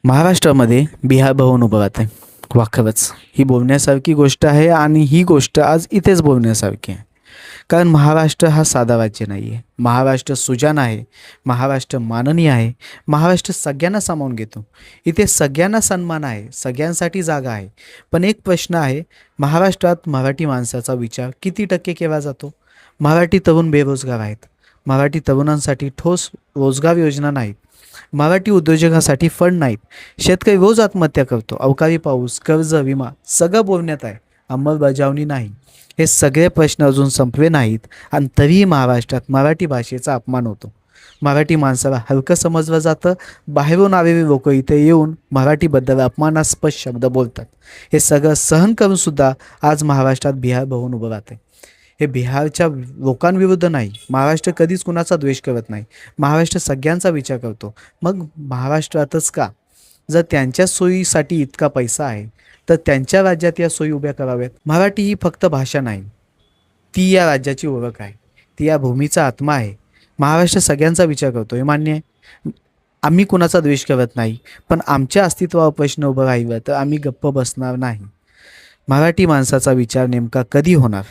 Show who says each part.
Speaker 1: महाराष्ट्रामध्ये बिहार भवन उभं राहते. वाखवच ही बोलण्यासारखी गोष्ट आहे आणि ही गोष्ट आज इथेच बोलण्यासारखी आहे. कारण महाराष्ट्र हा साधा राज्य नाही आहे. महाराष्ट्र सुजाण आहे. महाराष्ट्र माननीय आहे. महाराष्ट्र सगळ्यांना सामावून घेतो. इथे सगळ्यांना सन्मान आहे. सगळ्यांसाठी जागा आहे. पण एक प्रश्न आहे, महाराष्ट्रात मराठी माणसाचा विचार किती टक्के केला जातो? मराठी तरुण बेरोजगार आहेत. मराठी तरुणांसाठी ठोस रोजगार योजना नाहीत. मराठी उद्योजकासाठी फंड नाहीत. शेतकरी रोज आत्महत्या करतो. अवकाळी पाऊस, कर्ज, विमा सगळं बोलण्यात आहे. अंमलबजावणी नाही. हे सगळे प्रश्न अजून संपले नाहीत आणि तरीही महाराष्ट्रात मराठी भाषेचा अपमान होतो. मराठी माणसाला हलकं समजलं जातं. बाहेरून आलेले लोक इथे येऊन मराठीबद्दल अपमानास्पद शब्द बोलतात. हे सगळं सहन करूनसुद्धा आज महाराष्ट्रात बिहार भवन उभं राहते. हे बिहारच्या लोकांविरुद्ध नाही. महाराष्ट्र कधीच कुणाचा द्वेष करत नाही. महाराष्ट्र सगळ्यांचा विचार करतो. मग महाराष्ट्रातच का? जर त्यांच्या सोयीसाठी इतका पैसा आहे तर त्यांच्या राज्यात या सोयी उभ्या कराव्यात. मराठी ही फक्त भाषा नाही, ती या राज्याची ओळख आहे. ती या भूमीचा आत्मा आहे. महाराष्ट्र सगळ्यांचा विचार करतो, हे मान्य आहे. आम्ही कुणाचा द्वेष करत नाही, पण आमच्या अस्तित्वावर प्रश्न उभं राहिला तर आम्ही गप्प बसणार नाही. मराठी माणसाचा विचार नेमका कधी होणार?